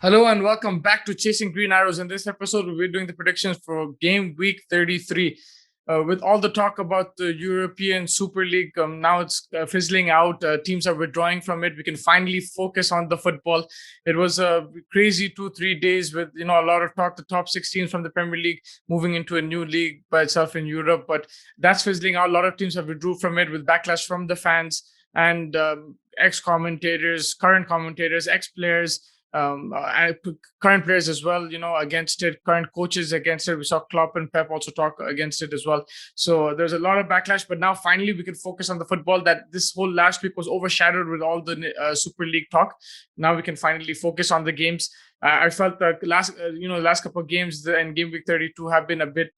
Hello and welcome back to Chasing Green Arrows. In this episode, we're doing the predictions for game week 33. With all the talk about the European Super League, now it's fizzling out. Teams are withdrawing from it. We can finally focus on the football. It was a crazy 2-3 days with a lot of talk. The top 16 from the Premier League moving into a new league by itself in Europe, but that's fizzling out. A lot of teams have withdrew from it with backlash from the fans and ex-commentators, current commentators, ex-players, current players as well, against it, current coaches against it. We saw Klopp and Pep also talk against it as well. So there's a lot of backlash, but now finally we can focus on the football. That this whole last week was overshadowed with all the Super League talk. Now we can finally focus on the games. I felt that last couple of games in game week 32 have been a bit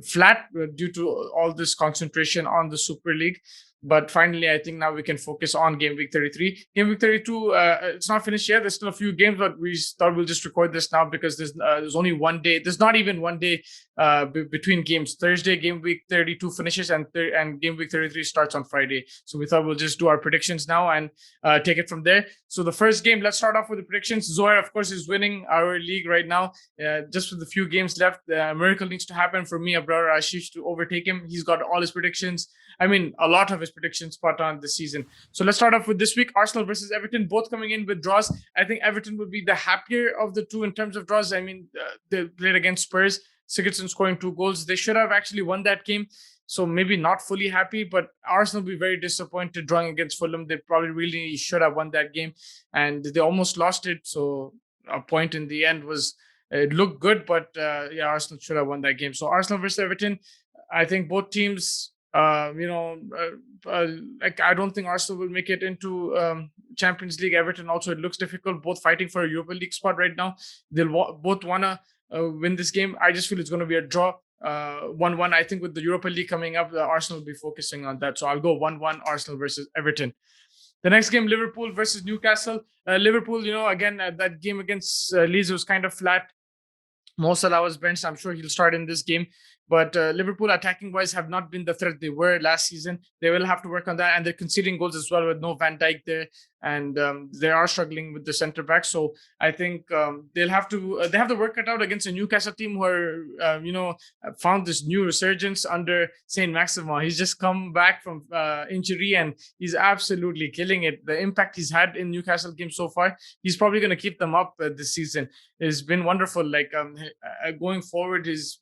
flat due to all this concentration on the Super League. But finally, I think now we can focus on game week 33. Game week 32, it's not finished yet. There's still a few games, but we thought we'll just record this now because there's only one day. There's not even one day between games. Thursday, game week 32 finishes and game week 33 starts on Friday. So we thought we'll just do our predictions now and take it from there. So the first game, let's start off with the predictions. Zohar, of course, is winning our league right now. Just with a few games left, a miracle needs to happen for me, brother Ashish, to overtake him. He's got all his predictions. I mean, a lot of his predictions spot on this season. So let's start off with this week. Arsenal versus Everton, both coming in with draws. I think Everton would be the happier of the two in terms of draws. I mean, they played against Spurs, Sigurdsson scoring 2 goals. They should have actually won that game. So maybe not fully happy, but Arsenal will be very disappointed drawing against Fulham. They probably really should have won that game, and they almost lost it. So a point in the end was, it looked good, but Arsenal should have won that game. So Arsenal versus Everton, I think both teams, I don't think Arsenal will make it into Champions League. Everton also, it looks difficult, both fighting for a Europa League spot right now. They'll both want to win this game. I just feel it's going to be a draw, 1-1. I think with the Europa League coming up, Arsenal will be focusing on that. So I'll go 1-1 Arsenal versus Everton. The next game, Liverpool versus Newcastle. Liverpool, again, that game against Leeds was kind of flat. Mo Salah was benched. I'm sure he'll start in this game. But Liverpool, attacking-wise, have not been the threat they were last season. They will have to work on that. And they're conceding goals as well with no Van Dijk there. And they are struggling with the centre-back. So I think they have to work it out against a Newcastle team who are, found this new resurgence under Saint Maximin. He's just come back from injury and he's absolutely killing it. The impact he's had in Newcastle games so far, he's probably going to keep them up this season. It's been wonderful. Like going forward, he's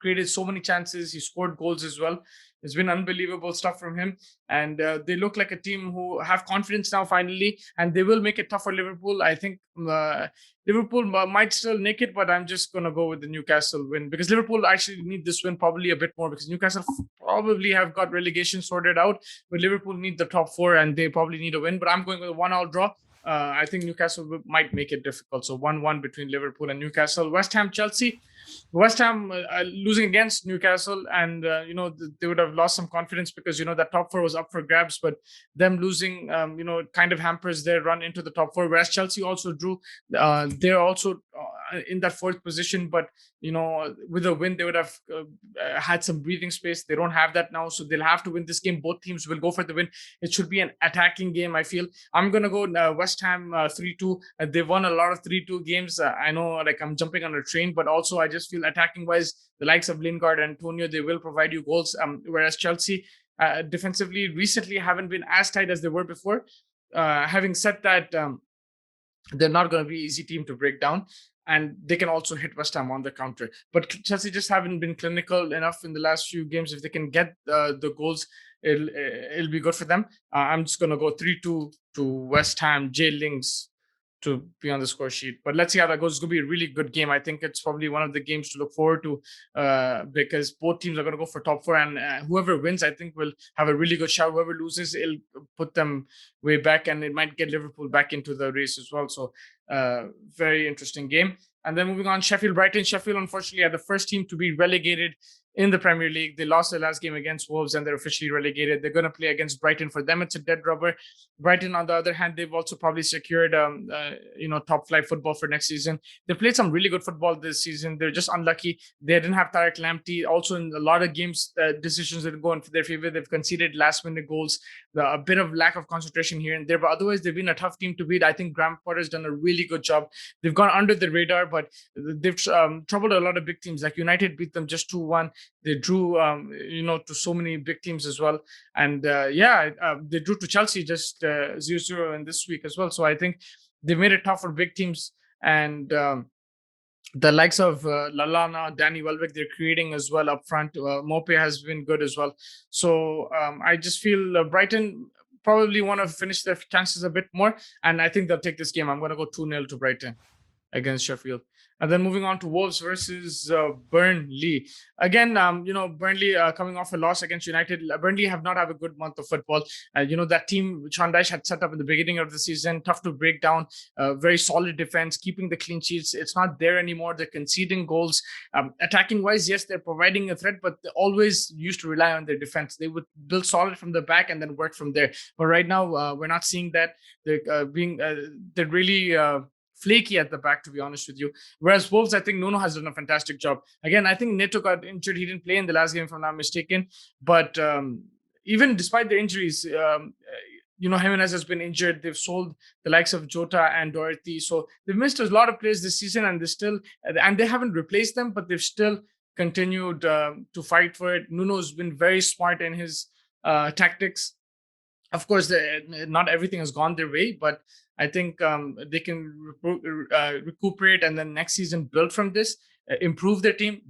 created so many chances. He scored goals as well. It's been unbelievable stuff from him. And they look like a team who have confidence now finally, and they will make it tough for Liverpool. I think Liverpool might still nick it, but I'm just going to go with the Newcastle win because Liverpool actually need this win probably a bit more because Newcastle probably have got relegation sorted out, but Liverpool need the top 4 and they probably need a win. But I'm going with a 1-1 draw. I think Newcastle might make it difficult. So 1-1 between Liverpool and Newcastle. West Ham, Chelsea. West Ham losing against Newcastle, and they would have lost some confidence because that top 4 was up for grabs. But them losing, kind of hampers their run into the top 4. Whereas Chelsea also drew. They're also in that 4th position, but with a win they would have had some breathing space. They don't have that now, so they'll have to win this game. Both teams will go for the win. It should be an attacking game, I feel. I'm gonna go West Ham 3-2. They've won a lot of 3-2 games. I know, like, I'm jumping on a train, but also I just feel attacking wise, the likes of Lingard and Antonio, they will provide you goals. Whereas Chelsea defensively recently haven't been as tight as they were before. Having said that, they're not going to be an easy team to break down, and they can also hit West Ham on the counter. But Chelsea just haven't been clinical enough in the last few games. If they can get the goals, it'll be good for them. I'm just going to go 3-2 to West Ham. Jay Lings to be on the score sheet. But let's see how that goes. It's going to be a really good game. I think it's probably one of the games to look forward to because both teams are going to go for top 4, and whoever wins, I think, will have a really good shot. Whoever loses, it'll put them way back, and it might get Liverpool back into the race as well. So very interesting game. And then moving on, Sheffield Brighton. Sheffield, unfortunately, are the first team to be relegated in the Premier League. They lost their last game against Wolves and they're officially relegated. They're going to play against Brighton. For them, it's a dead rubber. Brighton, on the other hand, they've also probably secured top flight football for next season. They played some really good football this season. They're just unlucky. They didn't have Tarek Lamptey. Also, in a lot of games, decisions didn't go in their favor. They've conceded last-minute goals. A bit of lack of concentration here and there, but otherwise they've been a tough team to beat. I think Graham Potter's done a really good job. They've gone under the radar, but they've troubled a lot of big teams. Like United beat them just 2-1. They drew, to so many big teams as well. And they drew to Chelsea just 0-0 in this week as well. So I think they've made it tough for big teams. And the likes of Lallana, Danny Welbeck, they're creating as well up front. Mope has been good as well. So I just feel Brighton probably want to finish their chances a bit more. And I think they'll take this game. I'm going to go 2-0 to Brighton against Sheffield. And then moving on to Wolves versus Burnley. Again, Burnley coming off a loss against United. Burnley have not had a good month of football. That team Sean Dyche had set up in the beginning of the season, tough to break down, very solid defense, keeping the clean sheets. It's not there anymore. They're conceding goals. Attacking-wise, yes, they're providing a threat, but they always used to rely on their defense. They would build solid from the back and then work from there. But right now, we're not seeing that. They're really flaky at the back, to be honest with you. Whereas Wolves, I think Nuno has done a fantastic job. Again, I think Neto got injured. He didn't play in the last game, if I'm not mistaken. But even despite the injuries, Jimenez has been injured. They've sold the likes of Jota and Doherty. So they've missed a lot of players this season, and they haven't replaced them, but they've still continued to fight for it. Nuno's been very smart in his tactics. Of course, not everything has gone their way, but I think they can recuperate and then next season build from this, improve their team,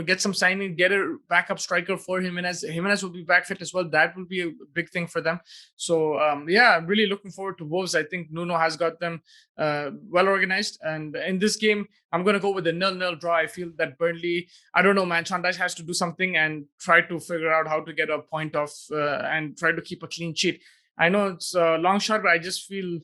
get some signing, get a backup striker for Jimenez. Jimenez will be back fit as well. That will be a big thing for them. So, I'm really looking forward to Wolves. I think Nuno has got them well organized. And in this game, I'm going to go with a 0-0 draw. I feel that Burnley, I don't know, man, Sean Dyche has to do something and try to figure out how to get a point off and try to keep a clean sheet. I know it's a long shot, but I just feel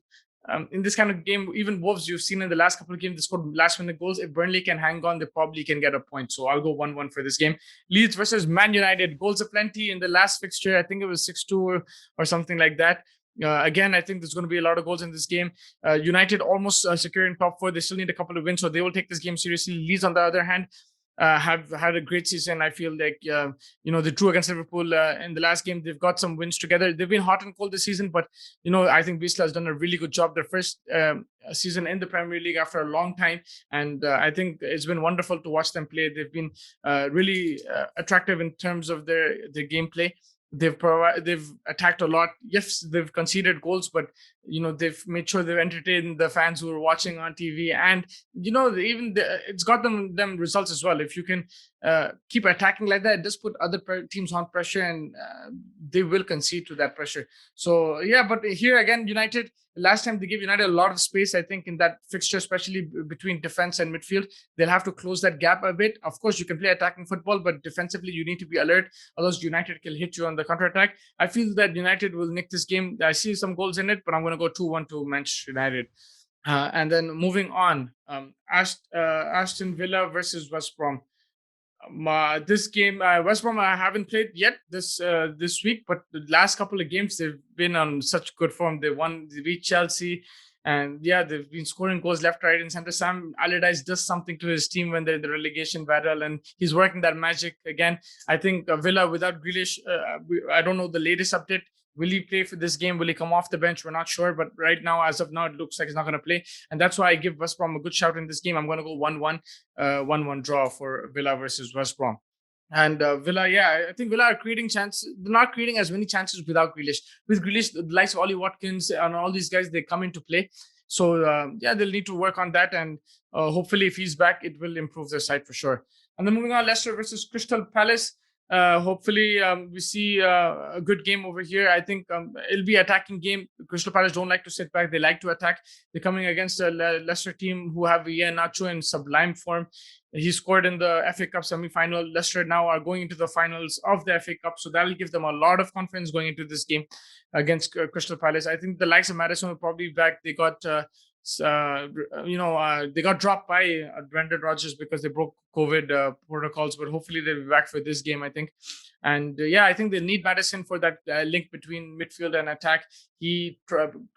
in this kind of game, even Wolves, you've seen in the last couple of games, they scored last-minute goals. If Burnley can hang on, they probably can get a point. So I'll go 1-1 for this game. Leeds versus Man United. Goals aplenty in the last fixture. I think it was 6-2 or something like that. Again, I think there's going to be a lot of goals in this game. United almost securing top 4. They still need a couple of wins, so they will take this game seriously. Leeds, on the other hand, have had a great season. I feel like, they drew against Liverpool in the last game. They've got some wins together. They've been hot and cold this season, but, I think Wisla has done a really good job. Their first season in the Premier League after a long time. And I think it's been wonderful to watch them play. They've been really attractive in terms of their gameplay. They've attacked a lot. Yes, they've conceded goals, but they've made sure they've entertained the fans who are watching on TV, and it's got them results as well. If you can keep attacking like that, it does put other teams on pressure, and they will concede to that pressure. So but here again, United. Last time they gave United a lot of space, I think, in that fixture, especially between defense and midfield. They'll have to close that gap a bit. Of course, you can play attacking football, but defensively, you need to be alert. Otherwise, United can hit you on the counter-attack. I feel that United will nick this game. I see some goals in it, but I'm going to go 2-1 to Manchester United. And then moving on, Aston Villa versus West Brom. This game, West Brom, I haven't played yet this week, but the last couple of games they've been on such good form. They beat Chelsea, and they've been scoring goals left, right, and center. Sam Allardyce does something to his team when they're in the relegation battle, and he's working that magic again. I think Villa without Grealish, I don't know the latest update. Will he play for this game? Will he come off the bench? We're not sure. But right now, as of now, it looks like he's not going to play. And that's why I give West Brom a good shout in this game. I'm going to go 1-1, 1-1 draw for Villa versus West Brom. And Villa, I think Villa are creating chances. They're not creating as many chances without Grealish. With Grealish, the likes of Ollie Watkins and all these guys, they come into play. So, they'll need to work on that. And hopefully, if he's back, it will improve their side for sure. And then moving on, Leicester versus Crystal Palace. Hopefully we see a good game over here. I think it'll be an attacking game. Crystal Palace don't like to sit back. They like to attack. They're coming against a Leicester team who have Iheanacho in sublime form. He scored in the FA Cup semi-final. Leicester now are going into the finals of the FA Cup, so that'll give them a lot of confidence going into this game against Crystal Palace. I think the likes of Madison will probably be back. They got they got dropped by Brendan Rodgers because they broke COVID protocols, but hopefully they'll be back for this game, I think. And I think they need Madison for that link between midfield and attack. He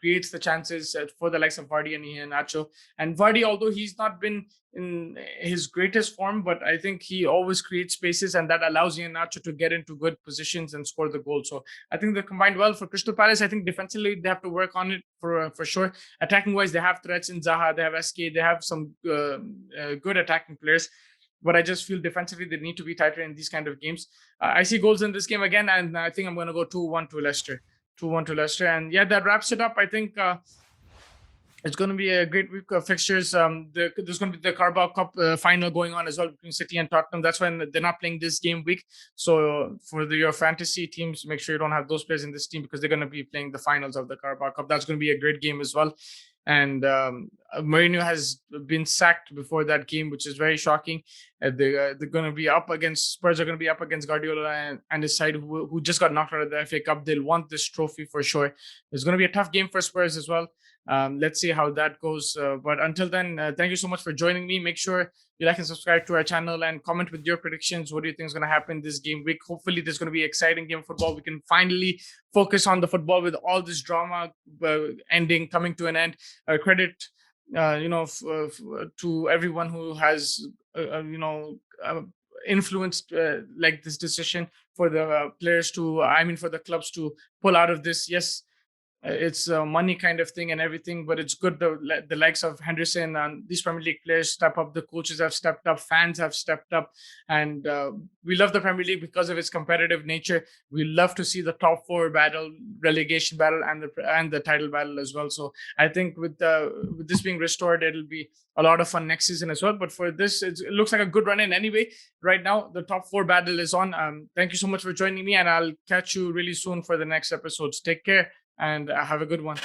creates the chances for the likes of Vardy and Iheanacho. And Vardy, although he's not been in his greatest form, but I think he always creates spaces, and that allows Iheanacho to get into good positions and score the goal. So I think they combined well for Crystal Palace. I think defensively they have to work on it for sure. Attacking wise, they have threats in Zaha, they have SK, they have some good attacking players. But I just feel defensively they need to be tighter in these kind of games. I see goals in this game again, and I think I'm going to go 2-1 to Leicester. 2-1 to Leicester. And that wraps it up. I think it's going to be a great week of fixtures. There's going to be the Carabao Cup final going on as well between City and Tottenham. That's when they're not playing this game week. So for your fantasy teams, make sure you don't have those players in this team because they're going to be playing the finals of the Carabao Cup. That's going to be a great game as well. And Mourinho has been sacked before that game, which is very shocking. They're going to be up against Spurs. Are going to be up against Guardiola and his side, who just got knocked out of the FA Cup. They'll want this trophy for sure. It's going to be a tough game for Spurs as well. Let's see how that goes. But until then, thank you so much for joining me. Make sure you like and subscribe to our channel and comment with your predictions. What do you think is going to happen this game week? Hopefully, there's going to be an exciting game of football. We can finally focus on the football with all this drama coming to an end. Credit, to everyone who has, influenced like this decision for the players for the clubs to pull out of this. Yes, it's a money kind of thing and everything, but it's good the likes of Henderson and these Premier League players step up. The coaches have stepped up, fans have stepped up, and we love the Premier League because of its competitive nature. We love to see the top four battle, relegation battle, and the title battle as well. So I think with this being restored, it'll be a lot of fun next season as well. But for this, it looks like a good run in anyway. Right now, the top four battle is on. Thank you so much for joining me, and I'll catch you really soon for the next episodes. Take care and have a good one.